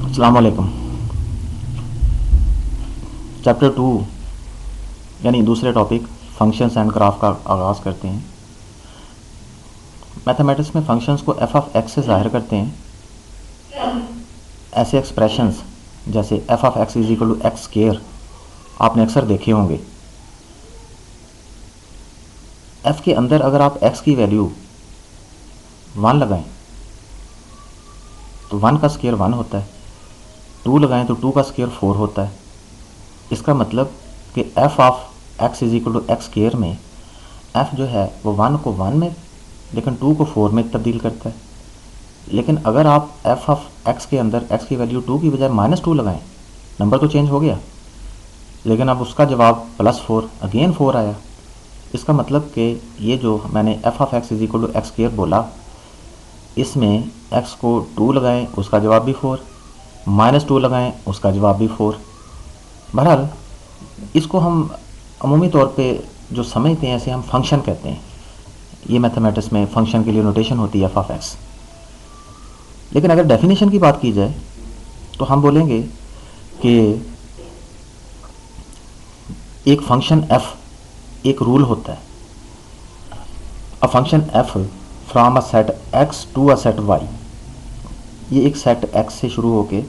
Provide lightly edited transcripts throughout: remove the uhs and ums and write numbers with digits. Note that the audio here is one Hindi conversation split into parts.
अस्सलाम वालेकुम। चैप्टर 2 यानी दूसरे टॉपिक फंक्शंस एंड ग्राफ का आगाज़ करते हैं। मैथमेटिक्स में फंक्शंस को एफ ऑफ एक्स से ज़ाहिर करते हैं। ऐसे एक्सप्रेशंस जैसे f of x is equal to x square आपने अक्सर देखे होंगे। एफ के अंदर अगर आप एक्स की वैल्यू 1 लगाएं तो 1 का स्क्वायर 1 होता है, 2 लगाएं तो 2 का स्क्वायर 4 होता है। इसका मतलब कि f of x is equal to x square में एफ जो है वो 1 को 1 में लेकिन 2 को 4 में तब्दील करता है। लेकिन अगर आप एफ ऑफ एक्स के अंदर एक्स की वैल्यू 2 की बजाय -2 लगाएं, नंबर तो चेंज हो गया लेकिन अब उसका जवाब +4 अगेन 4 आया। इसका मतलब कि ये जो मैंने f of x is equal to x square बोला, इसमें एक्स को 2 लगाएं उसका जवाब भी 4, -2 लगाएं उसका जवाब भी 4। बहरहाल इसको हम अमूमी तौर पे जो समझते हैं ऐसे हम फंक्शन कहते हैं। ये मैथमेटिक्स में फंक्शन के लिए नोटेशन होती है एफ ऑफ एक्स। लेकिन अगर डेफिनेशन की बात की जाए तो हम बोलेंगे कि एक फंक्शन एफ एक रूल होता है। A function f from a set X to a set Y, ये एक सेट एक्स से शुरू होके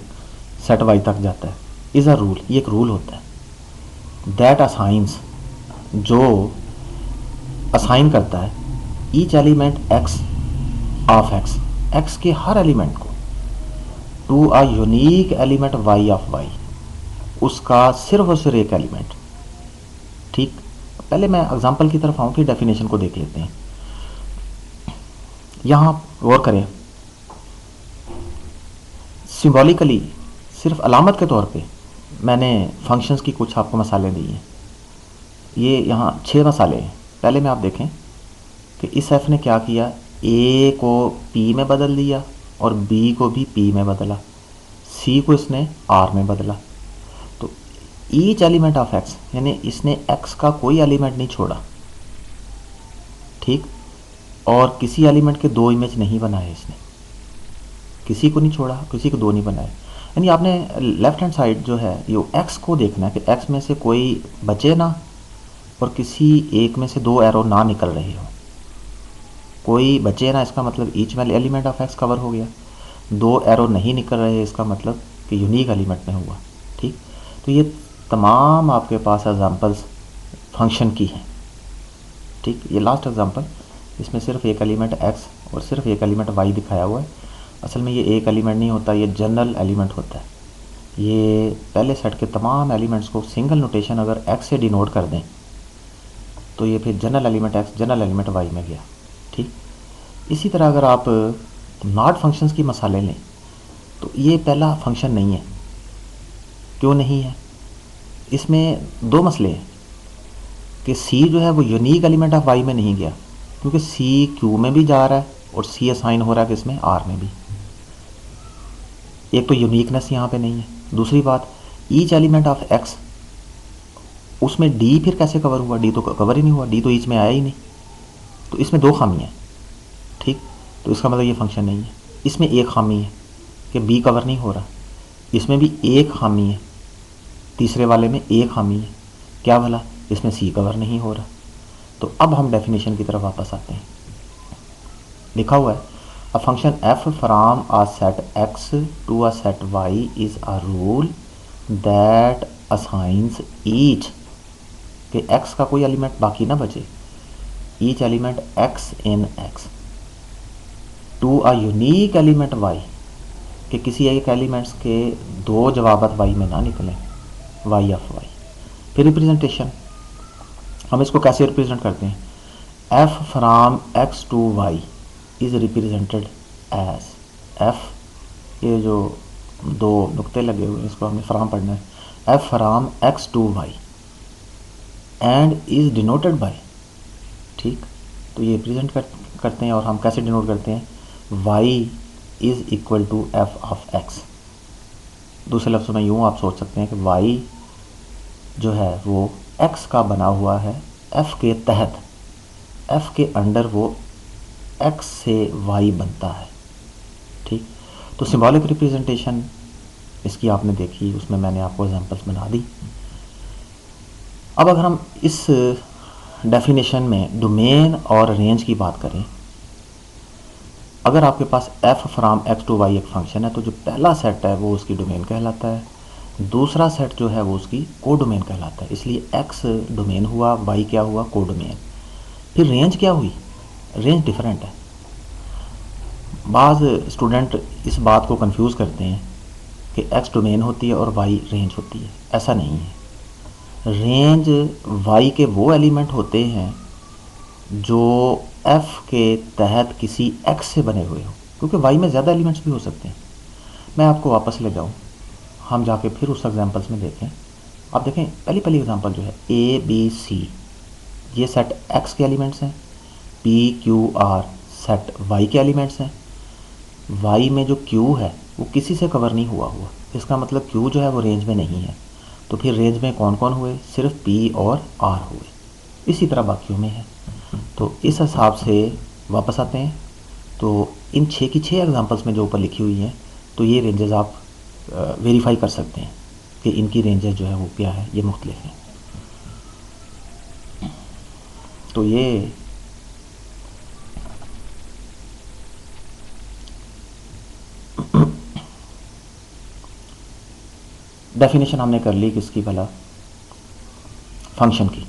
सेट वाई तक जाता है, इज़ अ रूल, ये एक रूल होता है। दैट असाइंस, जो असाइन करता है each element x of X, X के हर एलिमेंट को, to a unique element y of Y, उसका सिर्फ और सिर्फ एक एलिमेंट। ठीक, पहले मैं एग्जांपल की तरफ आऊँ कि डेफिनेशन को देख लेते हैं। यहाँ गौर करें, सिंबॉलिकली सिर्फ अलामत के तौर पे मैंने फंक्शंस की कुछ आपको मसाले दिए हैं। ये यहाँ 6 मसाले हैं। पहले में आप देखें कि इस एफ ने क्या किया, ए को पी में बदल दिया और बी को भी पी में बदला, सी को इसने आर में बदला। तो ईच एलिमेंट ऑफ एक्स यानी इसने एक्स का कोई एलिमेंट नहीं छोड़ा, ठीक, और किसी एलिमेंट के 2 इमेज नहीं बनाए इसने, किसी को नहीं छोड़ा, किसी को 2 नहीं बनाए। यानी आपने लेफ्ट हैंड साइड जो है ये एक्स को देखना है कि एक्स में से कोई बचे ना और किसी एक में से 2 एरो ना निकल रहे हो, कोई बचे ना, इसका मतलब ईच वाले एलिमेंट ऑफ एक्स कवर हो गया। 2 एरो नहीं निकल रहे, इसका मतलब कि यूनिक एलिमेंट में हुआ। ठीक, तो ये तमाम आपके पास एग्जांपल्स फंक्शन की हैं। ठीक, ये लास्ट एग्जांपल, इसमें सिर्फ एक एलिमेंट एक्स और सिर्फ एक एलिमेंट वाई दिखाया हुआ है। असल में ये एक एलिमेंट नहीं होता, ये जनरल एलिमेंट होता है। ये पहले सेट के तमाम एलिमेंट्स को सिंगल नोटेशन अगर एक्स से डिनोट कर दें तो ये फिर general element x general element y में गया। ठीक, इसी तरह अगर आप नॉट फंक्शंस की मसाले लें तो ये पहला फंक्शन नहीं है। क्यों नहीं है? इसमें 2 मसले हैं कि सी जो है वो यूनिक एलिमेंट ऑफ वाई में नहीं गया, क्योंकि सी क्यू में भी जा रहा है और सी असाइन हो रहा है कि इसमें आर में भी। एक तो यूनिकनेस यहाँ पे नहीं है। दूसरी बात, ईच एलिमेंट ऑफ एक्स, उसमें डी फिर कैसे कवर हुआ? डी तो कवर ही नहीं हुआ, डी तो ईच में आया ही नहीं। तो इसमें 2 खामियाँ हैं। ठीक, तो इसका मतलब ये फंक्शन नहीं है। इसमें एक खामी है कि बी कवर नहीं हो रहा, इसमें भी एक खामी है, तीसरे वाले में एक खामी है, क्या भला? इसमें सी कवर नहीं हो रहा। तो अब हम डेफिनेशन की तरफ वापस आते हैं। लिखा हुआ है a function f from a set X to a set Y is a rule that assigns each, कि एक्स का कोई एलिमेंट बाकी ना बचे, each element x in X to a unique element y, कि किसी एक एलिमेंट्स के 2 जवाबात वाई में ना निकलें, वाई ऑफ वाई। फिर रिप्रेजेंटेशन, हम इसको कैसे रिप्रेजेंट करते हैं? F from X to Y is represented as f, ये जो 2 नुक्ते लगे हुए हैं इसको हमने फ्राम पढ़ना है, f from X to Y and is denoted by. ठीक, तो ये रिप्रेजेंट करते हैं और हम कैसे डिनोट करते हैं? y is equal to F of X. दूसरे लफ्ज़ों में यूँ आप सोच सकते हैं कि y जो है वो x का बना हुआ है f के तहत, f के अंडर वो x से y बनता है। ठीक, तो सिंबॉलिक रिप्रेजेंटेशन इसकी आपने देखी, उसमें मैंने आपको एग्जांपल्स बना दी। अब अगर हम इस डेफिनेशन में डोमेन और रेंज की बात करें, अगर आपके पास f from x to y एक फंक्शन है तो जो पहला सेट है वो उसकी डोमेन कहलाता है, दूसरा सेट जो है वो उसकी को डोमेन कहलाता है। इसलिए x डोमेन हुआ, y क्या हुआ, को डोमेन। फिर रेंज क्या हुई, रेंज डिफरेंट है। बाज़ स्टूडेंट इस बात को कंफ्यूज करते हैं कि x डोमेन होती है और y रेंज होती है। ऐसा नहीं है। रेंज y के वो एलिमेंट होते हैं जो f के तहत किसी x से बने हुए हो, क्योंकि y में ज़्यादा एलिमेंट्स भी हो सकते हैं। मैं आपको वापस ले जाऊँ, हम जाके फिर उस एग्जांपल्स में देखें। आप देखें पहली पहली एग्जांपल जो है a b c, ये सेट x के एलिमेंट्स हैं। p q r set y के एलिमेंट्स हैं। y में जो q है वो किसी से कवर नहीं हुआ, इसका मतलब q जो है वो रेंज में नहीं है। तो फिर रेंज में कौन कौन हुए, सिर्फ p और r हुए। इसी तरह बाकियों में है। तो इस हिसाब से वापस आते हैं, तो इन 6 की 6 एग्जांपल्स में जो ऊपर लिखी हुई हैं, तो ये रेंजेस आप वेरीफाई कर सकते हैं कि इनकी रेंजेस जो है वो क्या है, ये मुख्तलिफ हैं। तो ये डेफिनेशन हमने कर ली किसकी भला, फंक्शन की।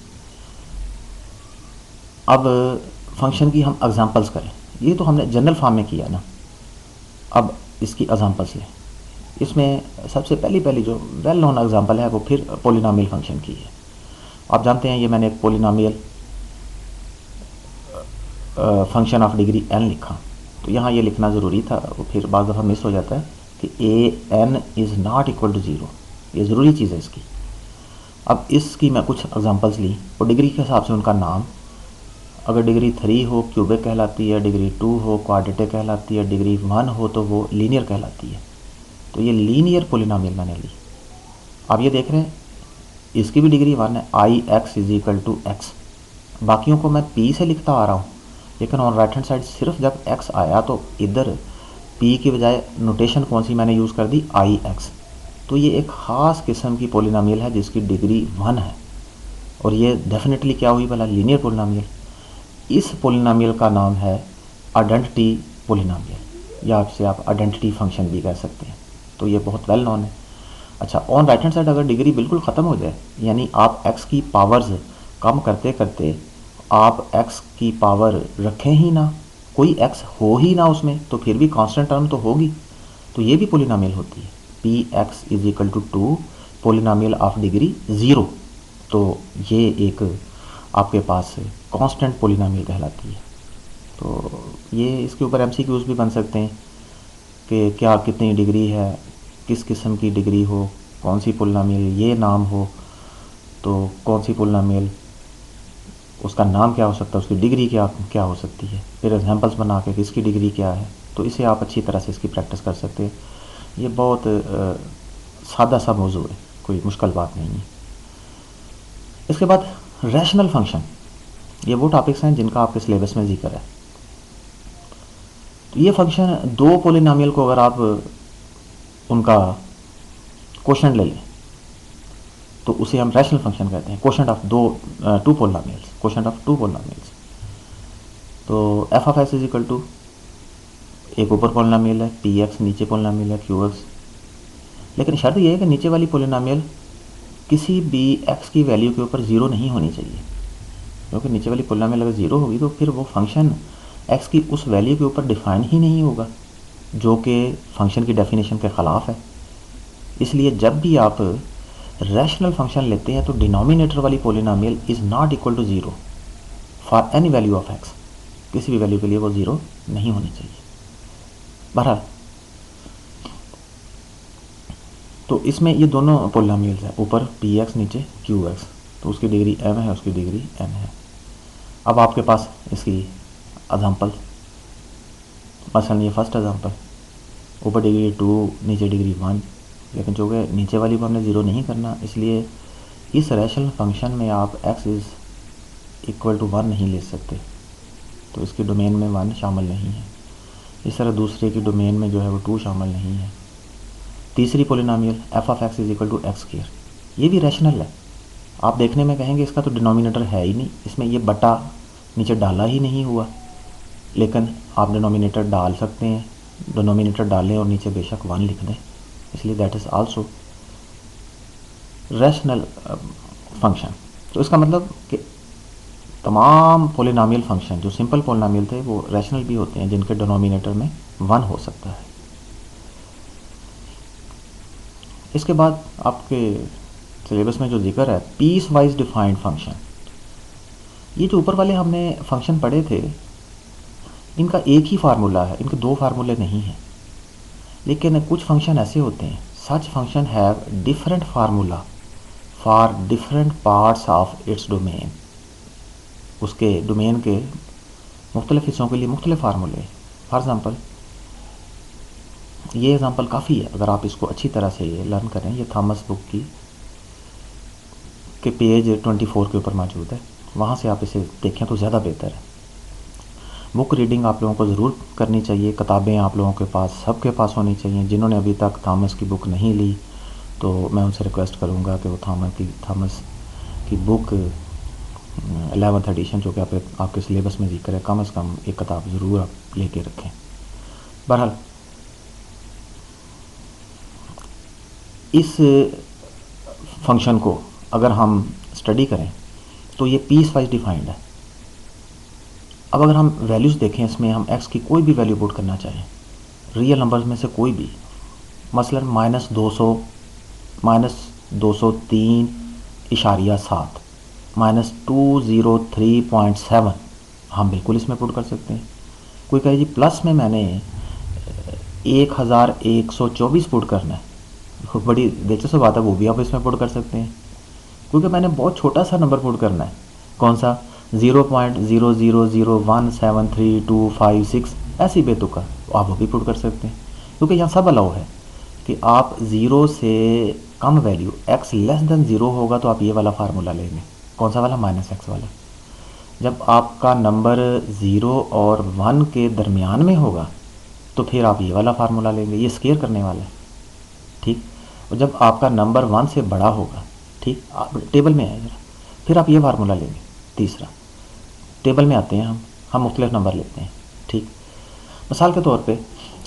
अब फंक्शन की हम एग्जांपल्स करें। ये तो हमने जनरल फॉर्म में किया ना, अब इसकी एग्जांपल्स लें। इसमें सबसे पहली जो वेल नोन एग्जांपल है वो फिर पोलिनोमियल फंक्शन की है। आप जानते हैं ये मैंने एक polynomial function of degree n लिखा, तो यहाँ ये लिखना ज़रूरी था, वो फिर बाज़ दफ़ा मिस हो जाता है कि a n is not equal to zero, ये ज़रूरी चीज़ है इसकी। अब इसकी मैं कुछ एग्जांपल्स ली और डिग्री के हिसाब से उनका नाम, अगर डिग्री 3 हो क्यूबिक कहलाती है, डिग्री 2 हो क्वाड्रेटिक कहलाती है, डिग्री 1 हो तो वो लीनियर कहलाती है। तो ये लीनियर पोलिनोमियल मैंने ली। आप ये देख रहे हैं इसकी भी डिग्री 1 है, I X is equal to X. बाकियों को मैं p से लिखता आ रहा हूँ, लेकिन ऑन राइट हैंड साइड सिर्फ जब x आया तो इधर p की बजाय नोटेशन कौन सी मैंने यूज़ कर दी, आई एक्स। तो ये एक ख़ास किस्म की पोलिनोमियल है जिसकी डिग्री 1 है, और ये डेफिनेटली क्या हुई भला, लीनियर पोलिनोमियल। इस पोलिनोमियल का नाम है आइडेंटिटी पोलिनोमियल, या आपसे आप आइडेंटिटी फंक्शन भी कह सकते हैं। तो ये बहुत वेल नोन है। अच्छा, ऑन राइट हैंड साइड अगर डिग्री बिल्कुल ख़त्म हो जाए, यानी आप x की पावर्स कम करते करते आप x की पावर रखें ही ना, कोई x हो ही ना उसमें, तो फिर भी कांस्टेंट टर्म तो होगी, तो ये भी पोलिनोमियल होती है। P X is equal to 2 polynomial of degree 0, तो ये एक आपके पास कांस्टेंट पोलिनोमियल कहलाती है। तो ये इसके ऊपर एमसीक्यूज भी बन सकते हैं कि क्या कितनी डिग्री है, किस किस्म की डिग्री हो, कौन सी पोलिनोमियल ये नाम हो, तो कौन सी पोलिनोमियल उसका नाम क्या हो सकता है, उसकी डिग्री क्या क्या हो सकती है, फिर एग्जांपल्स बना के कि इसकी डिग्री क्या है। तो इसे आप अच्छी तरह से इसकी प्रैक्टिस कर सकते हैं। ये बहुत सादा सा मौजू है, कोई मुश्किल बात नहीं है। इसके बाद रैशनल फंक्शन, ये वो टॉपिक्स हैं जिनका आपके सिलेबस में जिक्र है। तो ये फंक्शन दो पोलिनोमियल को अगर आप उनका क्वोशंट ले लें तो उसे हम रैशनल फंक्शन कहते हैं, quotient of two polynomials, quotient of two polynomials. तो F of x is equal to, एक ऊपर पोलिनोमियल है पी एक्स, नीचे पोलिनोमियल है क्यू एक्स। लेकिन शर्त यह है कि नीचे वाली पोलिनोमियल किसी भी एक्स की वैल्यू के ऊपर ज़ीरो नहीं होनी चाहिए, क्योंकि नीचे वाली पोलिनोमियल अगर ज़ीरो होगी तो फिर वो फंक्शन एक्स की उस वैल्यू के ऊपर डिफाइन ही नहीं होगा, जो कि फंक्शन की डेफिनेशन के ख़िलाफ़ है। इसलिए जब भी आप रैशनल फंक्शन लेते हैं तो डिनोमिनेटर वाली polynomial is not equal to zero for any value of X, किसी भी वैल्यू के लिए वो ज़ीरो नहीं होनी चाहिए। बहरहाल, तो इसमें ये दोनों पोलिनोमियल्स हैं, ऊपर पी एक्स नीचे क्यू एक्स, तो उसकी डिग्री m है, उसकी डिग्री n है। अब आपके पास इसकी एग्जांपल, मसलन ये फर्स्ट एग्जांपल, ऊपर डिग्री 2 नीचे डिग्री 1, लेकिन जो कि नीचे वाली को हमने ज़ीरो नहीं करना, इसलिए इस रैशनल फंक्शन में आप x इज़ इक्वल टू 1 नहीं ले सकते, तो इसकी डोमेन में 1 शामिल नहीं है। इस तरह दूसरे की डोमेन में जो है वो 2 शामिल नहीं है। तीसरी polynomial F of x is equal to x square, ये भी रैशनल है। आप देखने में कहेंगे इसका तो डिनोमिनेटर है ही नहीं, इसमें ये बटा नीचे डाला ही नहीं हुआ, लेकिन आप डिनोमिनेटर डाल सकते हैं, डिनोमिनेटर डालें और नीचे बेशक 1 लिख दें, इसलिए that is also rational function. तो इसका मतलब कि तमाम पोलिनोमियल फंक्शन जो सिंपल पोलिनोमियल थे वो रैशनल भी होते हैं, जिनके डिनोमिनेटर में 1 हो सकता है। इसके बाद आपके सिलेबस में जो जिक्र है पीस वाइज डिफाइंड फंक्शन, ये जो ऊपर वाले हमने फंक्शन पढ़े थे इनका एक ही फार्मूला है, इनके 2 फार्मूले नहीं हैं। लेकिन कुछ फंक्शन ऐसे होते हैं, सच function have different formula for different parts of its domain, उसके डोमेन के मुख्तलिफ हिस्सों के लिए मुख्तलिफ फार्मूले। फॉर एग्ज़ाम्पल ये एग्ज़ाम्पल काफ़ी है, अगर आप इसको अच्छी तरह से लर्न करें, ये थॉमस बुक की के पेज 24 के ऊपर मौजूद है, वहाँ से आप इसे देखें तो ज़्यादा बेहतर है। बुक रीडिंग आप लोगों को ज़रूर करनी चाहिए, किताबें आप लोगों के पास सबके पास होनी चाहिए। जिन्होंने अभी तक थॉमस की बुक नहीं ली तो मैं उनसे रिक्वेस्ट करूँगा कि वो थॉमस की बुक 11th एडिशन जो कि आपके सिलेबस में जिक्र है, कम से कम एक किताब ज़रूर आप लेके रखें। बहरहाल इस फंक्शन को अगर हम स्टडी करें तो ये पीस वाइज डिफाइंड है। अब अगर हम वैल्यूज़ देखें, इसमें हम x की कोई भी वैल्यू पुट करना चाहें, रियल नंबर्स में से कोई भी, मसलन -200, -203.7, -203.7 हम बिल्कुल इसमें पुट कर सकते हैं। कोई कहे जी प्लस में मैंने 1124 पुट करना है, बड़ी दिलचस्प बात है, वो भी आप इसमें पुट कर सकते हैं। क्योंकि मैंने बहुत छोटा सा नंबर पुट करना है, कौन सा, 0.000173256, ऐसी बेतुका, आप वो भी पुट कर सकते हैं। क्योंकि यहाँ सब अलाउ है कि आप 0 से कम वैल्यू x लेस देन 0 होगा तो आप ये वाला फार्मूला लेंगे, कौन सा वाला, -x वाला। जब आपका नंबर 0 और 1 के दरमियान में होगा तो फिर आप ये वाला फार्मूला लेंगे, ये स्केयर करने वाला है, ठीक। और जब आपका नंबर 1 से बड़ा होगा, ठीक, आप टेबल में आए जरा, फिर आप ये फार्मूला लेंगे। तीसरा, टेबल में आते हैं हम मुख्तलिफ नंबर लेते हैं, ठीक। मिसाल के तौर पे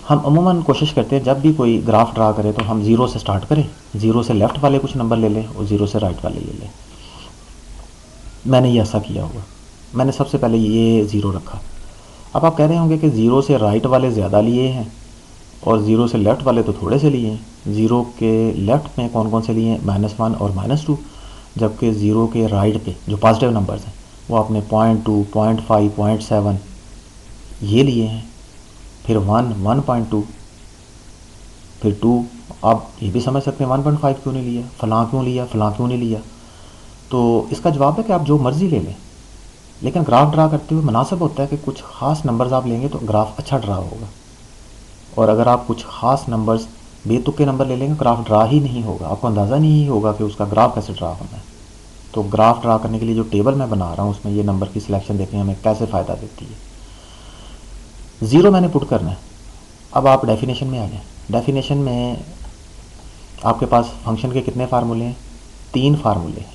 हम अमूमन कोशिश करते हैं जब भी कोई ग्राफ ड्रा करें तो हम 0 से स्टार्ट करें, 0 से लेफ़्ट वाले कुछ नंबर ले लें और 0 से राइट वाले ले लें। मैंने ये ऐसा किया हुआ, मैंने सबसे पहले ये 0 रखा। अब आप कह रहे होंगे कि 0 से राइट वाले ज़्यादा लिए हैं और 0 से लेफ़्ट वाले तो थोड़े से लिए हैं। 0 के लेफ़्ट में कौन कौन से लिए हैं, -1 और -2, जबकि 0 के राइट पे जो पॉजिटिव नंबर्स हैं वो आपने 0.2, 0.5, 0.7 ये लिए हैं। फिर 1, 1.2, फिर 2। आप ये भी समझ सकते हैं 1.5 क्यों नहीं लिया, फ़लाँ क्यों लिया, फ़लाँ क्यों नहीं लिया। तो इसका जवाब है कि आप जो मर्ज़ी ले लें, लेकिन ग्राफ ड्रा करते हुए मुनासिब होता है कि कुछ ख़ास नंबर्स आप लेंगे तो ग्राफ अच्छा ड्रा होगा, और अगर आप कुछ ख़ास नंबर्स बेतुके नंबर ले लेंगे ग्राफ ड्रा ही नहीं होगा, आपको अंदाज़ा नहीं होगा कि उसका ग्राफ कैसे ड्रा होना है। तो ग्राफ ड्रा करने के लिए जो टेबल मैं बना रहा हूँ उसमें ये नंबर की सिलेक्शन देखें हमें कैसे फ़ायदा देती है। 0 मैंने पुट करना है। अब आप डेफिनेशन में आ जाएं। डेफिनेशन में आपके पास फंक्शन के कितने फार्मूले हैं, 3 फार्मूले हैं।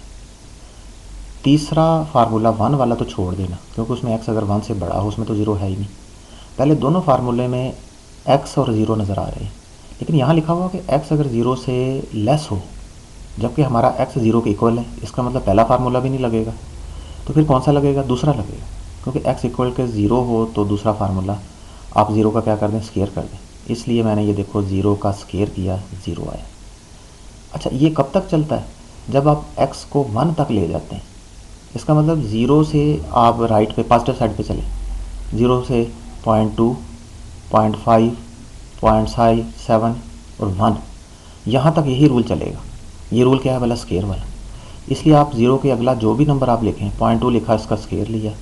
तीसरा फार्मूला 1 वाला तो छोड़ देना, क्योंकि उसमें x अगर 1 से बड़ा हो उसमें तो 0 है ही नहीं। पहले दोनों फार्मूले में x और 0 नज़र आ रहे हैं, लेकिन यहाँ लिखा हुआ कि x अगर 0 से लेस हो, जबकि हमारा x 0 के इक्वल है, इसका मतलब पहला फार्मूला भी नहीं लगेगा। तो फिर कौन सा लगेगा, दूसरा लगेगा, क्योंकि x इक्वल के 0 हो तो दूसरा फार्मूला आप 0 का क्या कर दें, स्केयर कर दें। इसलिए मैंने ये देखो 0 का स्केयर किया, 0 आया। अच्छा, ये कब तक चलता है, जब आप x को 1 तक ले जाते हैं। इसका मतलब 0 से आप राइट पे पॉजिटिव साइड पे चलें, 0 से 0.2, 0.5, 0.7 और 1, यहाँ तक यही रूल चलेगा। ये रूल क्या है वाला, स्केयर वाला। इसलिए आप 0 के अगला जो भी नंबर आप लिखें, 0.2 लिखा, इसका स्केयर लिया,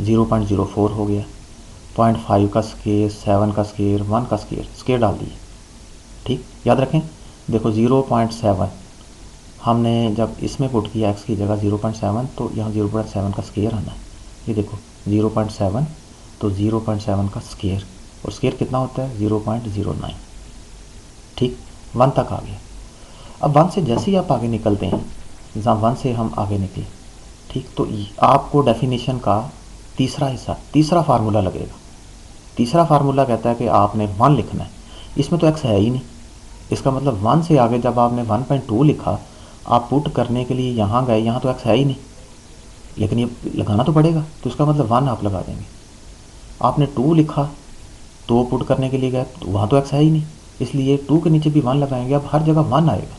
0.04 हो गया, 0.5 का स्केयर, 7 का स्केयर, 1 का स्केयर, स्केयर डाल दिए, ठीक। याद रखें, देखो 0.7 हमने जब इसमें पुट किया x की जगह 0.7, तो यहाँ 0.7 का स्केयर आना है। ये देखो 0.7 तो 0.7 का स्केयर, और स्केयर कितना होता है, 0.09, ठीक। 1 तक आ गया। अब 1 से जैसे ही आप आगे निकलते हैं, जहाँ 1 से हम आगे निकले, ठीक, तो आपको डेफिनेशन का तीसरा हिस्सा, तीसरा फार्मूला लगेगा। तीसरा फार्मूला कहता है कि आपने 1 लिखना है। इसमें तो x है ही नहीं, इसका मतलब 1 से आगे जब आपने 1.2 लिखा, आप पुट करने के लिए यहाँ गए, यहाँ तो x है ही नहीं, लेकिन ये लगाना तो पड़ेगा, तो इसका मतलब 1 आप लगा देंगे। आपने 2 लिखा तो पुट करने के लिए गए, तो वहाँ तो x है ही नहीं, इसलिए 2 के नीचे भी 1 लगाएंगे, अब हर जगह 1 आएगा।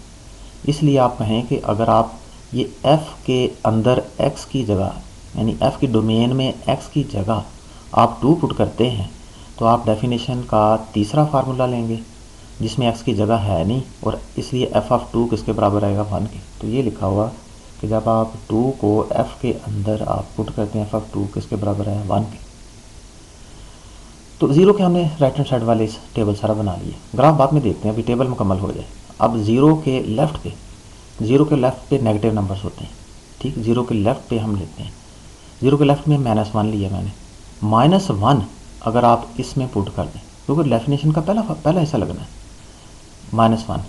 इसलिए आप कहें कि अगर आप ये f के अंदर x की जगह, यानी f की डोमेन में x की जगह आप 2 पुट करते हैं, तो आप डेफिनेशन का तीसरा फार्मूला लेंगे जिसमें x की जगह है नहीं, और इसलिए f ऑफ 2 किसके बराबर आएगा, 1 के। तो ये लिखा हुआ कि जब आप 2 को f के अंदर आप पुट करते हैं, f ऑफ 2 किसके बराबर है, 1 के। तो ज़ीरो के हमने राइट हैंड साइड वाले इस टेबल सारा बना लिए। ग्राफ बाद में देखते हैं, अभी टेबल मुकम्मल हो जाए। अब ज़ीरो के लेफ़्ट पे नेगेटिव नंबर्स होते हैं, ठीक। ज़ीरो के लेफ़्ट पे हम लेते हैं, ज़ीरो के लेफ़्ट में -1 लिया मैंने। -1 अगर आप इसमें पुट कर दें, क्योंकि डेफिनेशन का पहला हिस्सा लगना है, -1,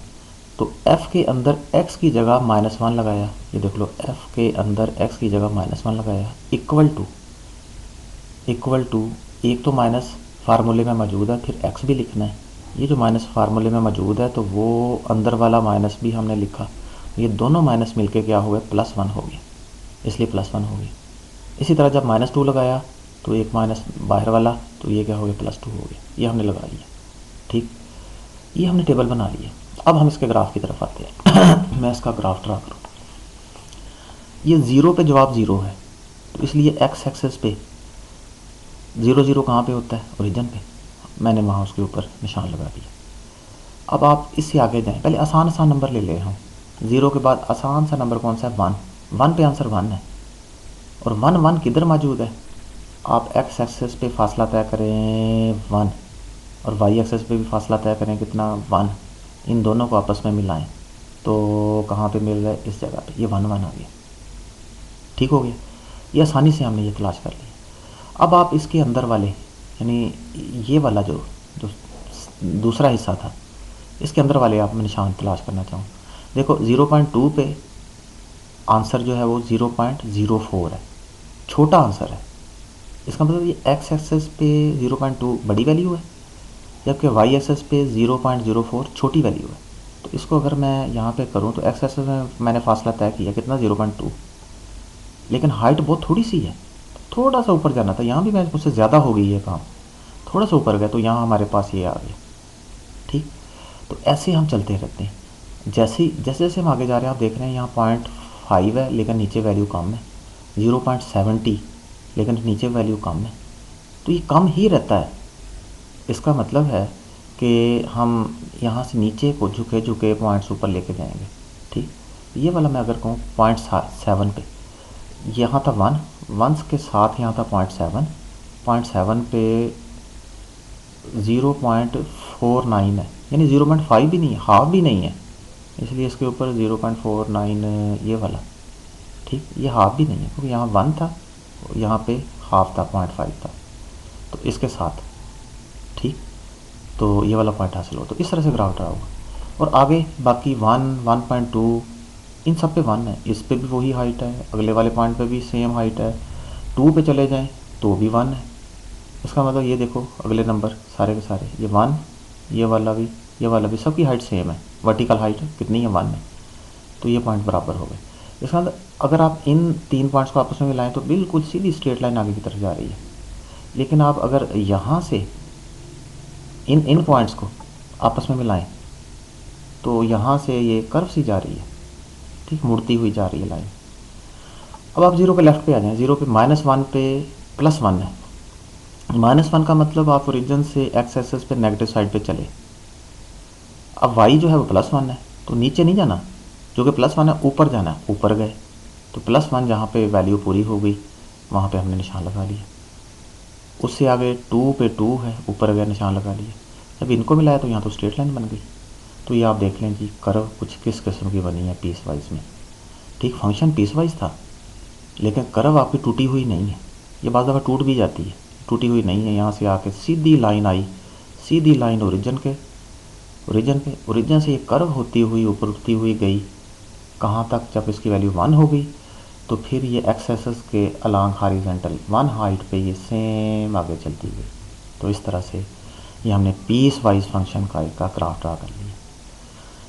तो f के अंदर x की जगह -1 लगाया, ये देख लो, f के अंदर x की जगह -1 लगाया, इक्वल टू एक तो माइनस फार्मूले में मौजूद है, फिर x भी लिखना है। ये जो माइनस फार्मूले में मौजूद है, तो वो अंदर वाला माइनस भी हमने लिखा, ये दोनों माइनस मिलके क्या हो गए, +1 हो गया, इसलिए +1 हो गया। इसी तरह जब -2 लगाया तो एक माइनस बाहर वाला, तो ये क्या हो गया, +2 हो गया, ये हमने लगा लिया, ठीक। ये हमने टेबल बना लिया। अब हम इसके ग्राफ की तरफ आते हैं। मैं इसका ग्राफ ड्रा करूँ। ये 0 पे जवाब 0 है, तो इसलिए x एक्सेस पे 0 0 कहाँ पे होता है, ओरिजिन पे, मैंने वहाँ उसके ऊपर निशान लगा दिया। अब आप इससे आगे जाएं, पहले आसान नंबर ले लें हम। 0 के बाद आसान सा नंबर कौन सा है, 1। 1 पे आंसर 1 है, और 1 किधर मौजूद है, आप x एक्सेस पे फासला तय करें 1, और y एक्सेस पे भी फासला तय करें कितना, 1। इन दोनों को आपस में मिलाएं तो कहाँ पे मिल रहा है, इस जगह पे, ये 1 1 आ गया, ठीक हो गया। ये आसानी से हमने ये तलाश कर लिया। अब आप इसके अंदर वाले, यानी ये वाला जो जो दूसरा हिस्सा था, इसके अंदर वाले आप मैं निशान तलाश करना चाहूँ। देखो 0.2 पे आंसर जो है वो 0.04 है, छोटा आंसर है। इसका मतलब ये x एक्सेस पे 0.2 बड़ी वैल्यू है, जबकि y एक्सेस पे 0.04 छोटी वैल्यू है। तो इसको अगर मैं यहाँ पे करूँ तो x एक्सेस में मैंने फासला तय किया कितना, 0.2, लेकिन हाइट बहुत थोड़ी सी है, थोड़ा सा ऊपर जाना था, यहाँ भी मैं मुझसे ज़्यादा हो गई है काम, थोड़ा सा ऊपर गया तो यहाँ हमारे पास ये आ गया, ठीक। तो ऐसे हम चलते रहते हैं। जैसे जैसे हम आगे जा रहे हैं, आप देख रहे हैं यहाँ 0.5 है, लेकिन नीचे वैल्यू कम है, 0.70 लेकिन नीचे वैल्यू कम है, तो ये कम ही रहता है। इसका मतलब है कि हम यहाँ से नीचे को झुके झुके पॉइंट्स ऊपर लेके जाएंगे, ठीक। ये वाला मैं अगर कहूँ 0.7 पे, यहाँ था 1 के साथ यहाँ था 0.7 पे 0.49 है, यानी 0.5 भी नहीं है, हाफ भी नहीं है, इसलिए इसके ऊपर 0.49 ये वाला, ठीक। ये हाफ भी नहीं है क्योंकि यहाँ 1 था, यहाँ पे हाफ था, 0.5 था, तो इसके साथ, ठीक। तो ये वाला पॉइंट हासिल हो, तो इस तरह से ग्राफ ड्रा होगा। और आगे बाकी 1 1.2 इन सब पे 1 है, इस पे भी वही हाइट है, अगले वाले पॉइंट पे भी सेम हाइट है। 2 पे चले जाएं तो भी 1 है। इसका मतलब ये देखो अगले नंबर सारे के सारे, ये 1, ये वाला भी सबकी हाइट सेम है, वर्टिकल हाइट कितनी है, 1 है, तो ये पॉइंट बराबर हो गए। इसका मतलब अगर आप इन 3 पॉइंट्स को आपस में मिलाएं तो बिल्कुल सीधी स्ट्रेट लाइन आगे की तरफ जा रही है। लेकिन आप अगर यहाँ से इन पॉइंट्स को आपस में मिलाएं तो यहाँ से ये कर्व सी जा रही है, ठीक, मुड़ती हुई जा रही है लाइन। अब आप 0 के लेफ्ट पे आ जाएं, 0 पे -1 पे +1 है। -1 का मतलब आप ओरिजिन से x एक्सेस पे नेगेटिव साइड पे चले। अब y जो है वो +1 है, तो नीचे नहीं जाना, जो कि +1 है ऊपर जाना है, ऊपर गए तो +1 जहाँ पे वैल्यू पूरी हो गई वहाँ पे हमने निशान लगा लिया। उससे आगे 2 पे 2 है, ऊपर गया निशान लगा लिया। जब इनको मिलाया तो यहाँ तो स्ट्रेट लाइन बन गई। तो ये आप देख लें जी, कर्व कुछ किस किस्म की बनी है पीस वाइज में, ठीक। फंक्शन पीस वाइज था लेकिन कर्व आपकी टूटी हुई नहीं है, ये बाज़ दफ़ा टूट भी जाती है, टूटी हुई नहीं है। यहाँ से आके सीधी लाइन आई, सीधी लाइन ओरिजिन के, ओरिजिन पे, ओरिजिन से ये कर्व होती हुई ऊपर उठती हुई गई कहाँ तक, जब इसकी वैल्यू 1 हो गई तो फिर ये एक्स एक्सिस के अलोंग हॉरिजॉन्टल 1 हाइट पे ये सेम आगे चलती गई। तो इस तरह से ये हमने पीस वाइज फंक्शन का ग्राफ ड्रा कर लिया।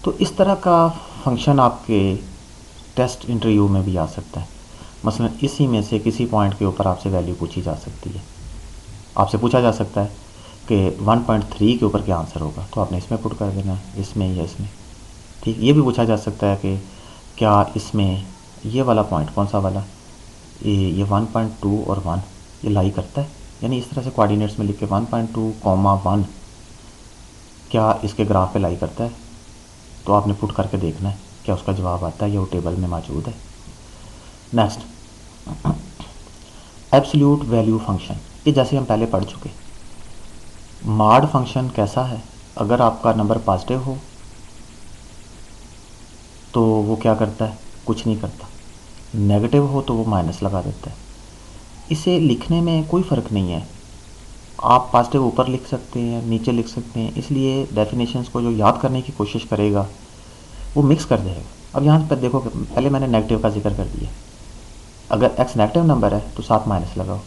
तो इस तरह का फंक्शन आपके टेस्ट इंटरव्यू में भी आ सकता है। मसलन इसी में से किसी पॉइंट के ऊपर आपसे वैल्यू पूछी जा सकती है। आपसे पूछा जा सकता है कि 1.3 के ऊपर क्या आंसर होगा, तो आपने इसमें पुट कर देना है, इसमें या इसमें। ठीक, ये भी पूछा जा सकता है कि क्या इसमें ये वाला पॉइंट कौन सा वाला, ये 1.2 और 1 ये लाई करता है, यानी इस तरह से कोऑर्डिनेट्स में लिख के 1.2, 1 क्या इसके ग्राफ पे लाई करता है, तो आपने पुट करके देखना है क्या उसका जवाब आता है या वो टेबल में मौजूद है। नेक्स्ट, एब्सोल्यूट वैल्यू फंक्शन, ये जैसे हम पहले पढ़ चुके। मॉड फंक्शन कैसा है, अगर आपका नंबर पॉजिटिव हो तो वो क्या करता है, कुछ नहीं करता, नेगेटिव हो तो वो माइनस लगा देता है। इसे लिखने में कोई फ़र्क नहीं है, आप पॉजिटिव ऊपर लिख सकते हैं, नीचे लिख सकते हैं, इसलिए डेफिनेशंस को जो याद करने की कोशिश करेगा वो मिक्स कर देगा। अब यहाँ पर देखो, पहले मैंने नेगेटिव का जिक्र कर दिया, अगर एक्स नेगेटिव नंबर है तो साथ माइनस लगाओ,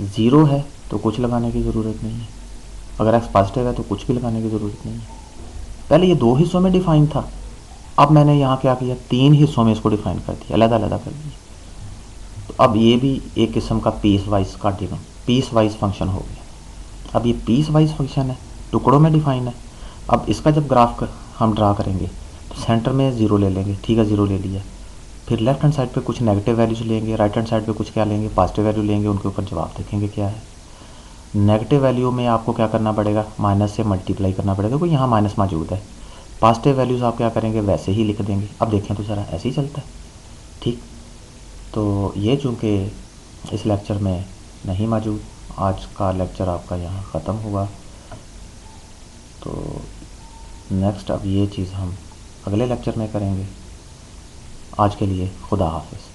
ज़ीरो है तो कुछ लगाने की ज़रूरत नहीं है, अगर एक्स पॉजिटिव है तो कुछ भी लगाने की ज़रूरत नहीं है। पहले ये 2 हिस्सों में डिफ़ाइन था, अब मैंने यहाँ क्या किया, 3 हिस्सों में इसको डिफ़ाइन कर दिया, अलग अलग कर दिया। तो अब ये भी एक किस्म का पीस वाइज का पीस वाइज फंक्शन हो गया। अब ये पीस वाइज फंक्शन है, टुकड़ों में डिफ़ाइन है। अब इसका जब ग्राफ हम ड्रा करेंगे तो सेंटर में ज़ीरो ले लेंगे, ठीक है, ज़ीरो ले लिया, फिर लेफ्ट हैंड साइड पे कुछ नेगेटिव वैल्यूज लेंगे, राइट हैंड साइड पे कुछ क्या लेंगे, पॉजिटिव वैल्यू लेंगे, उनके ऊपर जवाब देखेंगे क्या है। नेगेटिव वैल्यू में आपको क्या करना पड़ेगा, माइनस से मल्टीप्लाई करना पड़ेगा, क्योंकि यहाँ माइनस मौजूद है। पॉजिटिव वैल्यूज़ आप क्या करेंगे, वैसे ही लिख देंगे। अब देखें तो ज़रा ऐसे ही चलता है। ठीक, तो ये चूँकि इस लेक्चर में नहीं मौजूद, आज का लेक्चर आपका यहाँ ख़त्म हुआ। तो नेक्स्ट अब ये चीज़ हम अगले लेक्चर में करेंगे। आज के लिए खुदा हाफिज़।